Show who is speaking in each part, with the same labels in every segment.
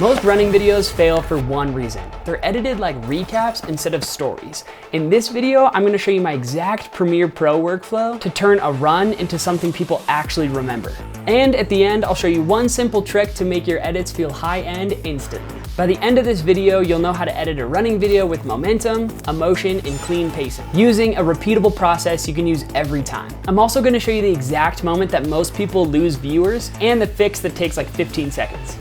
Speaker 1: Most running videos fail for one reason. They're edited like recaps instead of stories. In this video, I'm gonna show you my exact Premiere Pro workflow to turn a run into something people actually remember. And at the end, I'll show you one simple trick to make your edits feel high-end instantly. By the end of this video, you'll know how to edit a running video with momentum, emotion, and clean pacing, using a repeatable process you can use every time. I'm also gonna show you the exact moment that most people lose viewers and the fix that takes like 15 seconds.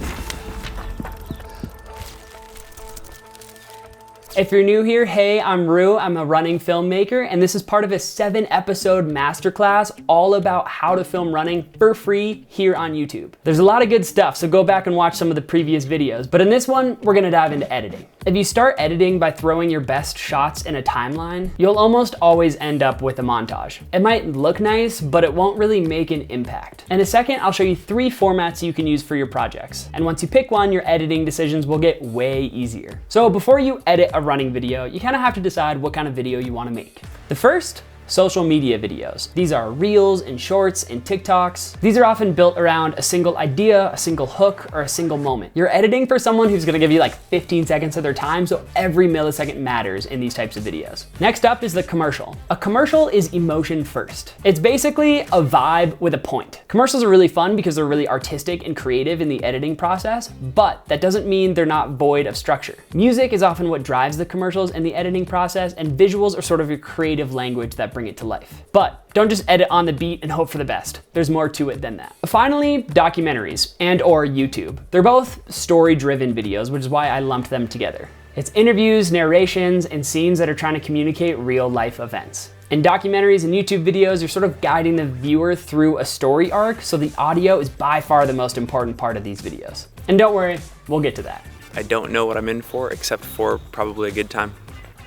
Speaker 1: If you're new here, hey, I'm Rue, I'm a running filmmaker, and this is part of a 7-episode masterclass all about how to film running for free here on YouTube. There's a lot of good stuff, so go back and watch some of the previous videos, but in this one, we're gonna dive into editing. If you start editing by throwing your best shots in a timeline, you'll almost always end up with a montage. It might look nice, but it won't really make an impact. In a second, I'll show you 3 formats you can use for your projects, and once you pick one, your editing decisions will get way easier. So before you edit a running video, you kind of have to decide what kind of video you want to make. The first, social media videos. These are Reels and Shorts and TikToks. These are often built around a single idea, a single hook, or a single moment. You're editing for someone who's gonna give you like 15 seconds of their time, so every millisecond matters in these types of videos. Next up is the commercial. A commercial is emotion first. It's basically a vibe with a point. Commercials are really fun because they're really artistic and creative in the editing process, but that doesn't mean they're not void of structure. Music is often what drives the commercials in the editing process, and visuals are sort of your creative language that bring it to life. But don't just edit on the beat and hope for the best. There's more to it than that. Finally, documentaries and/or YouTube. They're both story-driven videos, which is why I lumped them together. It's interviews, narrations, and scenes that are trying to communicate real-life events. In documentaries and YouTube videos, you're sort of guiding the viewer through a story arc, so the audio is by far the most important part of these videos. And don't worry, we'll get to that.
Speaker 2: I don't know what I'm in for, except for probably a good time.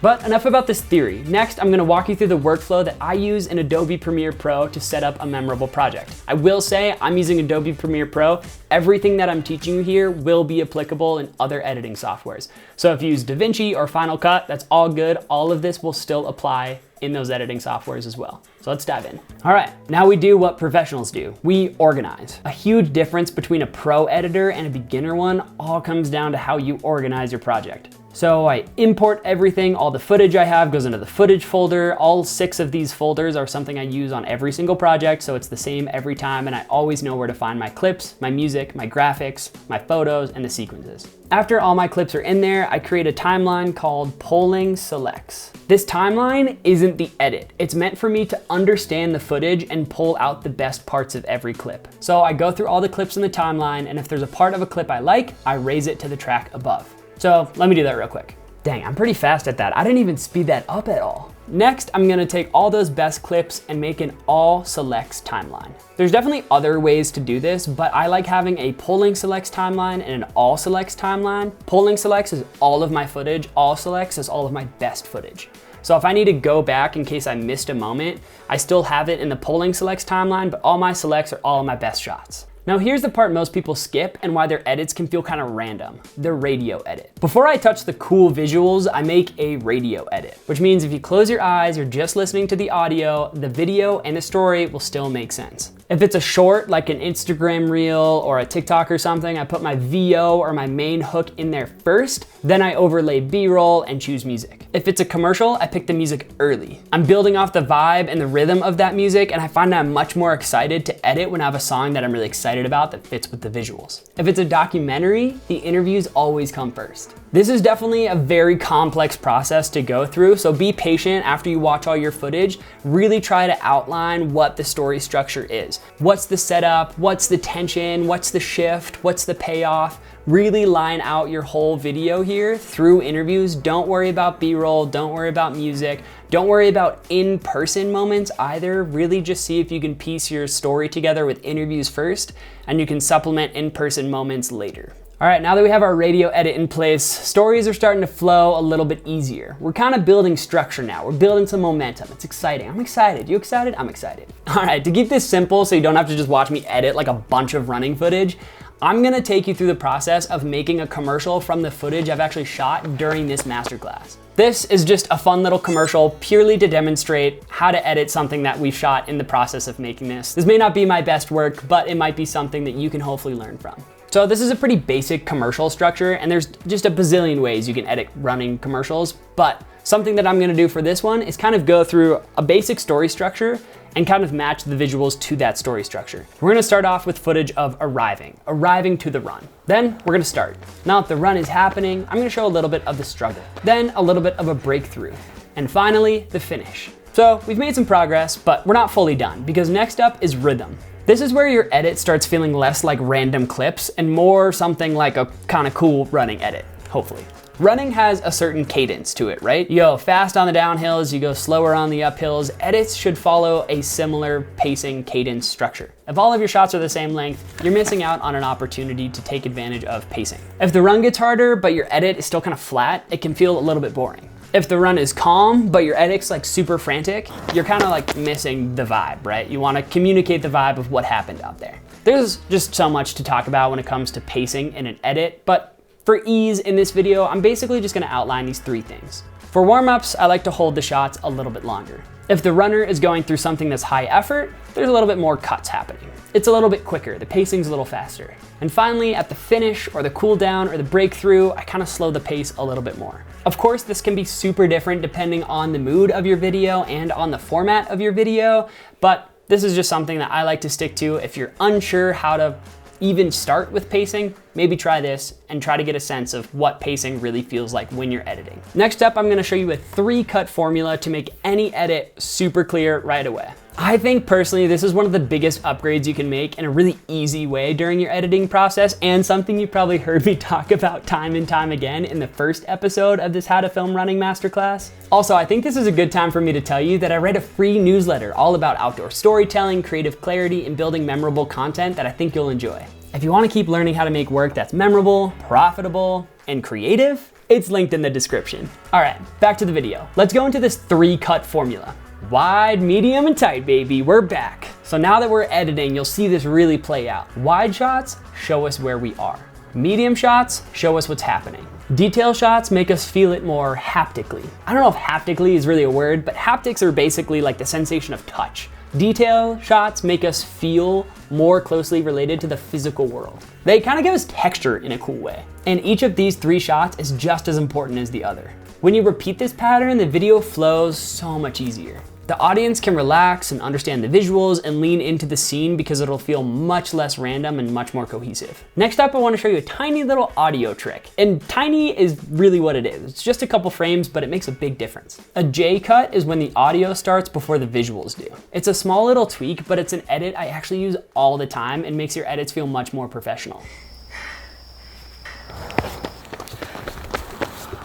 Speaker 1: But enough about this theory. Next, I'm gonna walk you through the workflow that I use in Adobe Premiere Pro to set up a memorable project. I will say I'm using Adobe Premiere Pro. Everything that I'm teaching you here will be applicable in other editing softwares. So if you use DaVinci or Final Cut, that's all good. All of this will still apply in those editing softwares as well. So let's dive in. All right, now we do what professionals do. We organize. A huge difference between a pro editor and a beginner one all comes down to how you organize your project. So I import everything, all the footage I have goes into the footage folder. All 6 of these folders are something I use on every single project, so it's the same every time, and I always know where to find my clips, my music, my graphics, my photos, and the sequences. After all my clips are in there, I create a timeline called Polling Selects. This timeline isn't the edit. It's meant for me to understand the footage and pull out the best parts of every clip. So I go through all the clips in the timeline, and if there's a part of a clip I like, I raise it to the track above. So let me do that real quick. Dang, I'm pretty fast at that. I didn't even speed that up at all. Next, I'm gonna take all those best clips and make an all selects timeline. There's definitely other ways to do this, but I like having a polling selects timeline and an all selects timeline. Polling selects is all of my footage, all selects is all of my best footage. So if I need to go back in case I missed a moment, I still have it in the polling selects timeline, but all my selects are all of my best shots. Now here's the part most people skip and why their edits can feel kind of random, the radio edit. Before I touch the cool visuals, I make a radio edit, which means if you close your eyes, you're just listening to the audio, the video and the story will still make sense. If it's a short, like an Instagram reel or a TikTok or something, I put my VO or my main hook in there first, then I overlay B-roll and choose music. If it's a commercial, I pick the music early. I'm building off the vibe and the rhythm of that music, and I find that I'm much more excited to edit when I have a song that I'm really excited about that fits with the visuals. If it's a documentary, the interviews always come first. This is definitely a very complex process to go through, so be patient after you watch all your footage. Really try to outline what the story structure is. What's the setup? What's the tension? What's the shift? What's the payoff? Really line out your whole video here through interviews. Don't worry about B-roll, don't worry about music, don't worry about in-person moments either. Really just see if you can piece your story together with interviews first, and you can supplement in-person moments later. All right, now that we have our radio edit in place, stories are starting to flow a little bit easier. We're kind of building structure now. We're building some momentum. It's exciting. I'm excited. You excited? I'm excited. All right, to keep this simple so you don't have to just watch me edit like a bunch of running footage, I'm gonna take you through the process of making a commercial from the footage I've actually shot during this masterclass. This is just a fun little commercial purely to demonstrate how to edit something that we've shot in the process of making this. This may not be my best work, but it might be something that you can hopefully learn from. So this is a pretty basic commercial structure, and there's just a bazillion ways you can edit running commercials, but something that I'm gonna do for this one is kind of go through a basic story structure and kind of match the visuals to that story structure. We're gonna start off with footage of arriving to the run. Then we're gonna start. Now that the run is happening, I'm gonna show a little bit of the struggle, then a little bit of a breakthrough, and finally, the finish. So we've made some progress, but we're not fully done, because next up is rhythm. This is where your edit starts feeling less like random clips and more something like a kind of cool running edit, hopefully. Running has a certain cadence to it, right? You go fast on the downhills, you go slower on the uphills. Edits should follow a similar pacing cadence structure. If all of your shots are the same length, you're missing out on an opportunity to take advantage of pacing. If the run gets harder, but your edit is still kind of flat, it can feel a little bit boring. If the run is calm, but your edit's like super frantic, you're kind of like missing the vibe, right? You want to communicate the vibe of what happened out there. There's just so much to talk about when it comes to pacing in an edit, but for ease in this video, I'm basically just gonna outline these 3 things. For warm-ups, I like to hold the shots a little bit longer. If the runner is going through something that's high effort, there's a little bit more cuts happening. It's a little bit quicker, the pacing's a little faster. And finally, at the finish or the cool down or the breakthrough, I kind of slow the pace a little bit more. Of course, this can be super different depending on the mood of your video and on the format of your video, but this is just something that I like to stick to. If you're unsure how to even start with pacing, maybe try this and try to get a sense of what pacing really feels like when you're editing. Next up, I'm gonna show you a 3-cut formula to make any edit super clear right away. I think personally, this is one of the biggest upgrades you can make in a really easy way during your editing process, and something you probably heard me talk about time and time again in the first episode of this How to Film Running Masterclass. Also, I think this is a good time for me to tell you that I write a free newsletter all about outdoor storytelling, creative clarity, and building memorable content that I think you'll enjoy. If you want to keep learning how to make work that's memorable, profitable, and creative, it's linked in the description. All right, back to the video. Let's go into this 3-cut formula. Wide, medium, and tight, baby, we're back. So now that we're editing, you'll see this really play out. Wide shots show us where we are. Medium shots show us what's happening. Detail shots make us feel it more haptically. I don't know if haptically is really a word, but haptics are basically like the sensation of touch. Detail shots make us feel more closely related to the physical world. They kind of give us texture in a cool way. And each of these 3 shots is just as important as the other. When you repeat this pattern, the video flows so much easier. The audience can relax and understand the visuals and lean into the scene because it'll feel much less random and much more cohesive. Next up, I want to show you a tiny little audio trick. And tiny is really what it is. It's just a couple frames, but it makes a big difference. A J cut is when the audio starts before the visuals do. It's a small little tweak, but it's an edit I actually use all the time and makes your edits feel much more professional.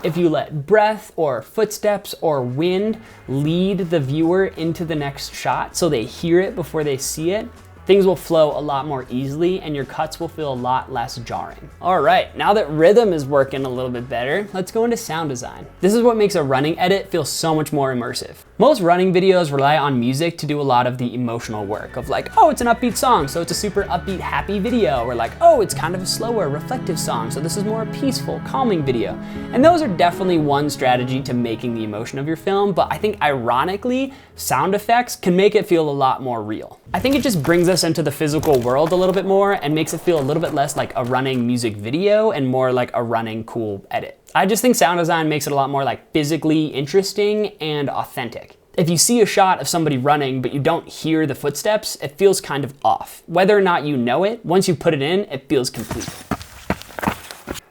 Speaker 1: If you let breath or footsteps or wind lead the viewer into the next shot so they hear it before they see it, things will flow a lot more easily and your cuts will feel a lot less jarring. All right, now that rhythm is working a little bit better, let's go into sound design. This is what makes a running edit feel so much more immersive. Most running videos rely on music to do a lot of the emotional work of like, oh, it's an upbeat song, so it's a super upbeat, happy video, or like, oh, it's kind of a slower, reflective song, so this is more a peaceful, calming video. And those are definitely one strategy to making the emotion of your film, but I think ironically, sound effects can make it feel a lot more real. I think it just brings us into the physical world a little bit more and makes it feel a little bit less like a running music video and more like a running cool edit. I just think sound design makes it a lot more like physically interesting and authentic. If you see a shot of somebody running but you don't hear the footsteps, it feels kind of off. Whether or not you know it, once you put it in, it feels complete.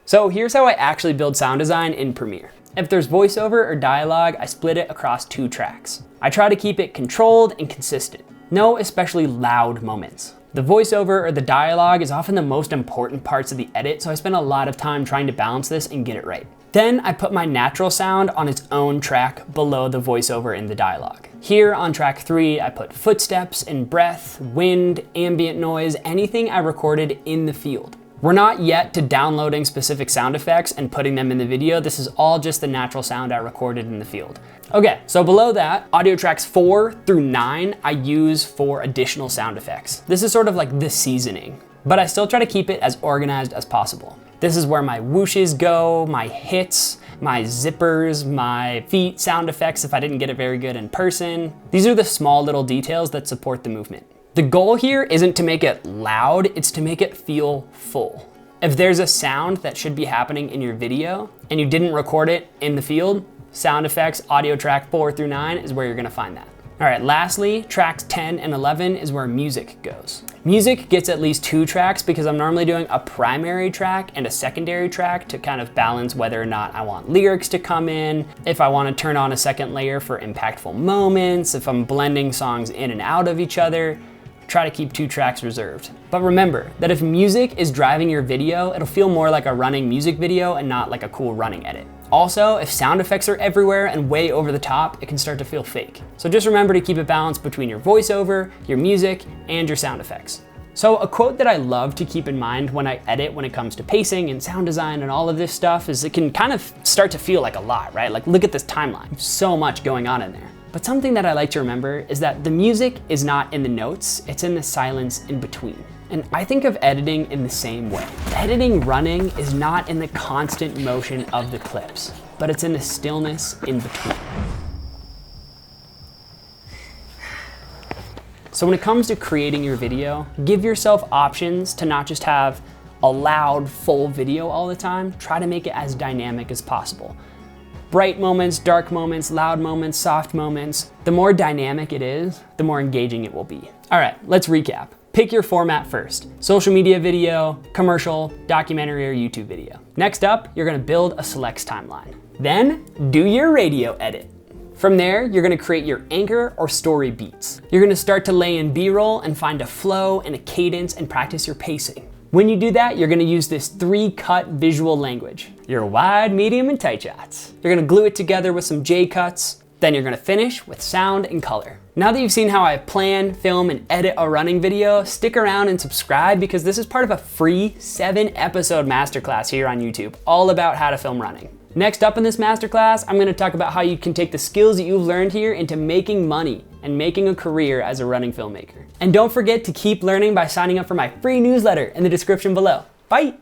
Speaker 1: So here's how I actually build sound design in Premiere. If there's voiceover or dialogue, I split it across 2 tracks. I try to keep it controlled and consistent. No especially loud moments. The voiceover or the dialogue is often the most important parts of the edit, so I spend a lot of time trying to balance this and get it right. Then I put my natural sound on its own track below the voiceover and the dialogue. Here on track 3, I put footsteps and breath, wind, ambient noise, anything I recorded in the field. We're not yet to downloading specific sound effects and putting them in the video. This is all just the natural sound I recorded in the field. Okay, so below that, audio tracks 4 through 9, I use for additional sound effects. This is sort of like the seasoning, but I still try to keep it as organized as possible. This is where my whooshes go, my hits, my zippers, my feet sound effects if I didn't get it very good in person. These are the small little details that support the movement. The goal here isn't to make it loud, it's to make it feel full. If there's a sound that should be happening in your video and you didn't record it in the field, sound effects, audio track 4 through 9 is where you're gonna find that. All right, lastly, tracks 10 and 11 is where music goes. Music gets at least 2 tracks because I'm normally doing a primary track and a secondary track to kind of balance whether or not I want lyrics to come in, if I want to turn on a second layer for impactful moments, if I'm blending songs in and out of each other. Try to keep 2 tracks reserved. But remember that if music is driving your video, it'll feel more like a running music video and not like a cool running edit. Also, if sound effects are everywhere and way over the top, it can start to feel fake. So just remember to keep it balanced between your voiceover, your music, and your sound effects. So a quote that I love to keep in mind when I edit when it comes to pacing and sound design and all of this stuff is it can kind of start to feel like a lot, right? Like look at this timeline, so much going on in there. But something that I like to remember is that the music is not in the notes, it's in the silence in between. And I think of editing in the same way. Editing running is not in the constant motion of the clips, but it's in the stillness in between. So when it comes to creating your video, give yourself options to not just have a loud, full video all the time. Try to make it as dynamic as possible. Bright moments, dark moments, loud moments, soft moments. The more dynamic it is, the more engaging it will be. All right, let's recap. Pick your format first. Social media video, commercial, documentary, or YouTube video. Next up, you're gonna build a selects timeline. Then, do your radio edit. From there, you're gonna create your anchor or story beats. You're gonna start to lay in B-roll and find a flow and a cadence and practice your pacing. When you do that, you're gonna use this 3-cut visual language. Your wide, medium, and tight shots. You're gonna glue it together with some J-cuts. Then you're gonna finish with sound and color. Now that you've seen how I plan, film, and edit a running video, stick around and subscribe because this is part of a free 7-episode masterclass here on YouTube, all about how to film running. Next up in this masterclass, I'm gonna talk about how you can take the skills that you've learned here into making money and making a career as a running filmmaker. And don't forget to keep learning by signing up for my free newsletter in the description below. Bye.